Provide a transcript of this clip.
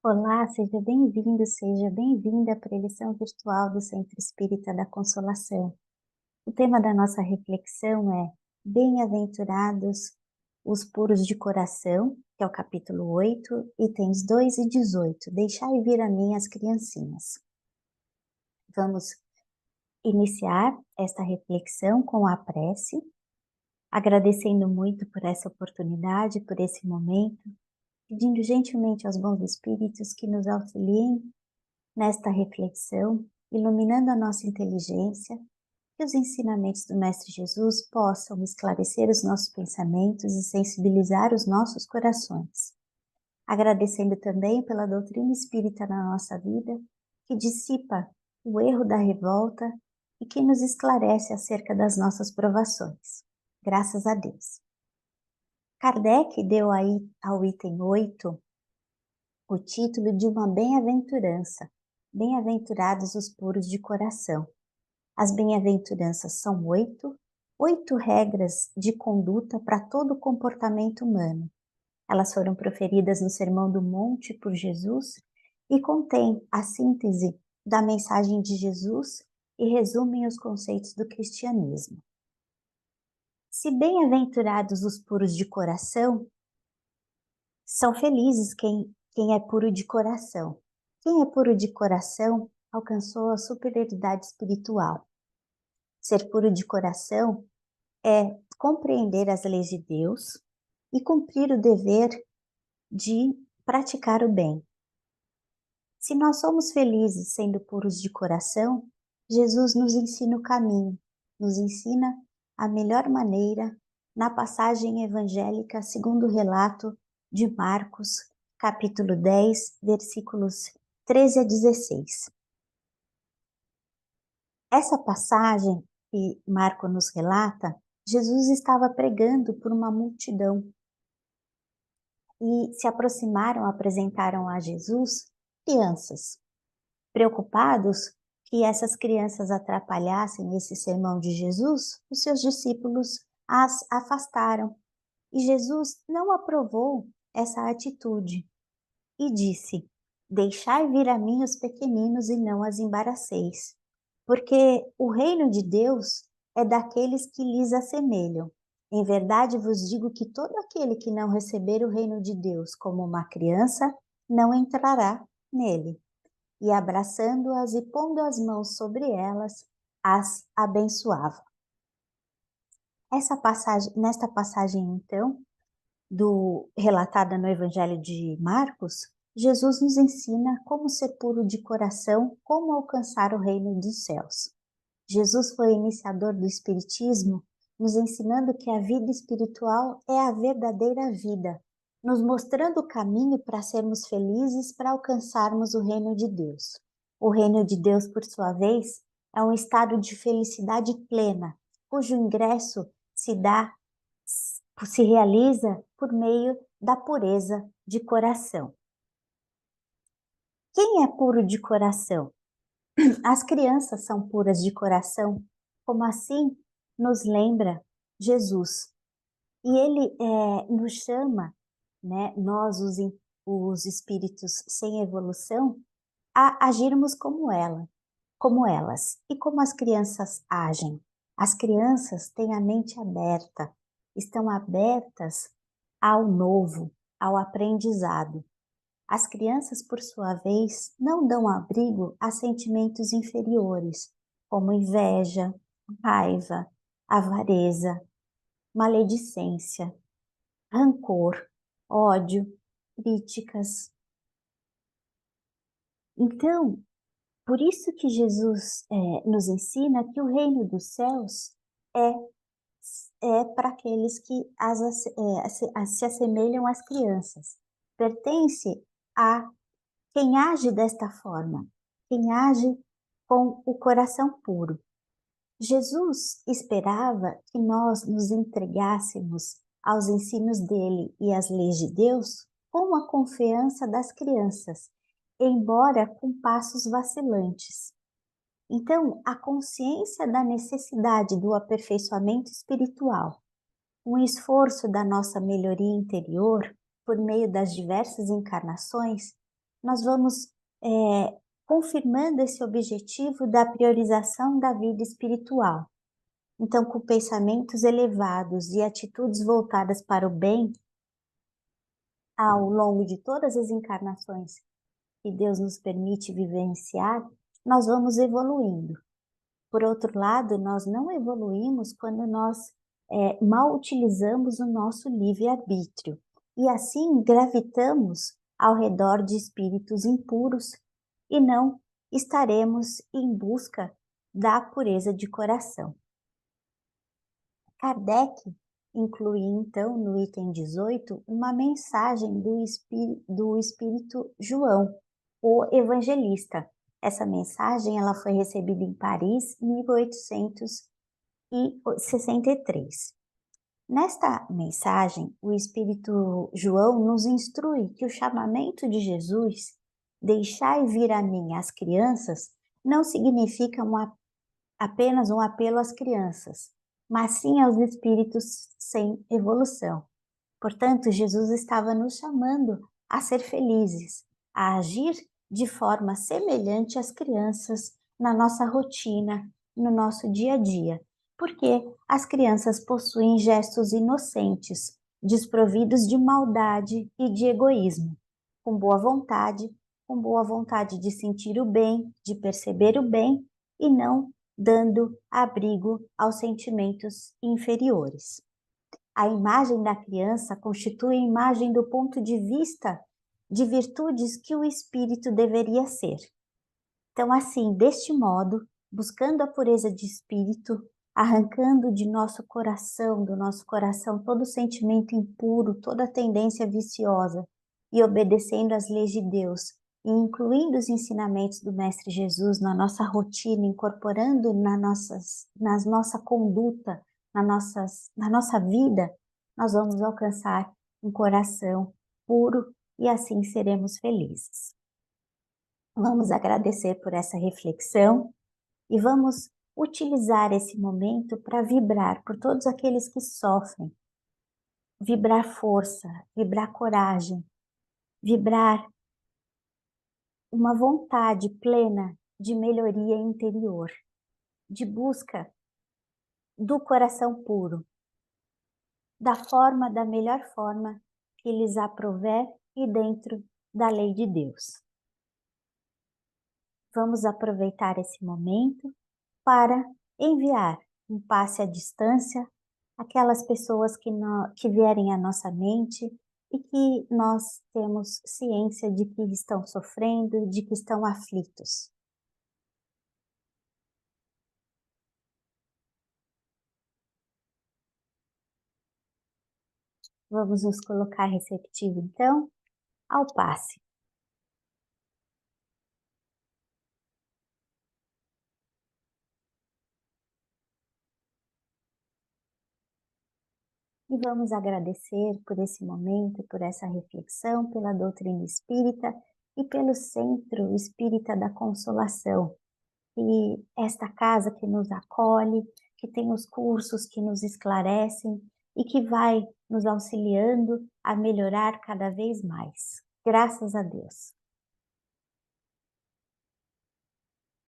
Olá, seja bem-vindo, seja bem-vinda à preleção virtual do Centro Espírita da Consolação. O tema da nossa reflexão é Bem-aventurados os puros de coração, que é o capítulo 8, itens 2 e 18. Deixai vir a mim as criancinhas. Vamos iniciar esta reflexão com a prece, agradecendo muito por essa oportunidade, por esse momento, pedindo gentilmente aos bons espíritos que nos auxiliem nesta reflexão, iluminando a nossa inteligência, que os ensinamentos do Mestre Jesus possam esclarecer os nossos pensamentos e sensibilizar os nossos corações. Agradecendo também pela doutrina espírita na nossa vida, que dissipa o erro da revolta e que nos esclarece acerca das nossas provações. Graças a Deus. Kardec deu aí ao item 8 o título de uma bem-aventurança. Bem-aventurados os puros de coração. As bem-aventuranças são 8 regras de conduta para todo o comportamento humano. Elas foram proferidas no Sermão do Monte por Jesus e contêm a síntese da mensagem de Jesus e resumem os conceitos do cristianismo. Se bem-aventurados os puros de coração, são felizes quem é puro de coração. Quem é puro de coração alcançou a superioridade espiritual. Ser puro de coração é compreender as leis de Deus e cumprir o dever de praticar o bem. Se nós somos felizes sendo puros de coração, Jesus nos ensina o caminho, nos ensina a melhor maneira na passagem evangélica segundo o relato de Marcos, capítulo 10, versículos 13 a 16. Essa passagem que Marcos nos relata, Jesus estava pregando por uma multidão e se apresentaram a Jesus crianças, preocupados que essas crianças atrapalhassem esse sermão de Jesus, os seus discípulos as afastaram. E Jesus não aprovou essa atitude e disse: Deixai vir a mim os pequeninos e não as embaraceis, porque o reino de Deus é daqueles que lhes assemelham. Em verdade vos digo que todo aquele que não receber o reino de Deus como uma criança, não entrará nele. E abraçando-as e pondo as mãos sobre elas, as abençoava. Nesta passagem, então, relatada no Evangelho de Marcos, Jesus nos ensina como ser puro de coração, como alcançar o reino dos céus. Jesus foi iniciador do Espiritismo, nos ensinando que a vida espiritual é a verdadeira vida, nos mostrando o caminho para sermos felizes, para alcançarmos o reino de Deus. O reino de Deus, por sua vez, é um estado de felicidade plena, cujo ingresso se realiza por meio da pureza de coração. Quem é puro de coração? As crianças são puras de coração, como assim nos lembra Jesus. E ele nos chama, né, nós os espíritos sem evolução, a agirmos como elas. E como as crianças agem? As crianças têm a mente aberta, estão abertas ao novo, ao aprendizado. As crianças, por sua vez, não dão abrigo a sentimentos inferiores, como inveja, raiva, avareza, maledicência, rancor, ódio, críticas. Então, por isso que Jesus nos ensina que o reino dos céus é para aqueles que se assemelham às crianças. Pertence a quem age desta forma, quem age com o coração puro. Jesus esperava que nós nos entregássemos aos ensinos dele e às leis de Deus com a confiança das crianças, embora com passos vacilantes. Então, a consciência da necessidade do aperfeiçoamento espiritual, um esforço da nossa melhoria interior por meio das diversas encarnações, nós vamos confirmando esse objetivo da priorização da vida espiritual. Então, com pensamentos elevados e atitudes voltadas para o bem, ao longo de todas as encarnações que Deus nos permite vivenciar, nós vamos evoluindo. Por outro lado, nós não evoluímos quando nós mal utilizamos o nosso livre-arbítrio. E assim gravitamos ao redor de espíritos impuros e não estaremos em busca da pureza de coração. Kardec inclui, então, no item 18, uma mensagem do Espírito João, o evangelista. Essa mensagem ela foi recebida em Paris em 1863. Nesta mensagem, o Espírito João nos instrui que o chamamento de Jesus, deixai vir a mim as crianças, não significa apenas um apelo às crianças, mas sim aos espíritos sem evolução. Portanto, Jesus estava nos chamando a ser felizes, a agir de forma semelhante às crianças na nossa rotina, no nosso dia a dia, porque as crianças possuem gestos inocentes, desprovidos de maldade e de egoísmo, com boa vontade de sentir o bem, de perceber o bem e não dando abrigo aos sentimentos inferiores. A imagem da criança constitui a imagem do ponto de vista de virtudes que o espírito deveria ser. Então, assim, deste modo, buscando a pureza de espírito, arrancando do nosso coração todo sentimento impuro, toda tendência viciosa e obedecendo às leis de Deus, e incluindo os ensinamentos do Mestre Jesus na nossa rotina, incorporando na nossa conduta, na nossa vida, nós vamos alcançar um coração puro e assim seremos felizes. Vamos agradecer por essa reflexão e vamos utilizar esse momento para vibrar por todos aqueles que sofrem, vibrar força, vibrar coragem, vibrar uma vontade plena de melhoria interior, de busca do coração puro, da melhor forma que lhes aprouver e dentro da lei de Deus. Vamos aproveitar esse momento para enviar um passe à distância aquelas pessoas que vierem à nossa mente e que nós temos ciência de que estão sofrendo, de que estão aflitos. Vamos nos colocar receptivo, então, ao passe. E vamos agradecer por esse momento, por essa reflexão, pela doutrina espírita e pelo Centro Espírita da Consolação, e esta casa que nos acolhe, que tem os cursos que nos esclarecem e que vai nos auxiliando a melhorar cada vez mais. Graças a Deus.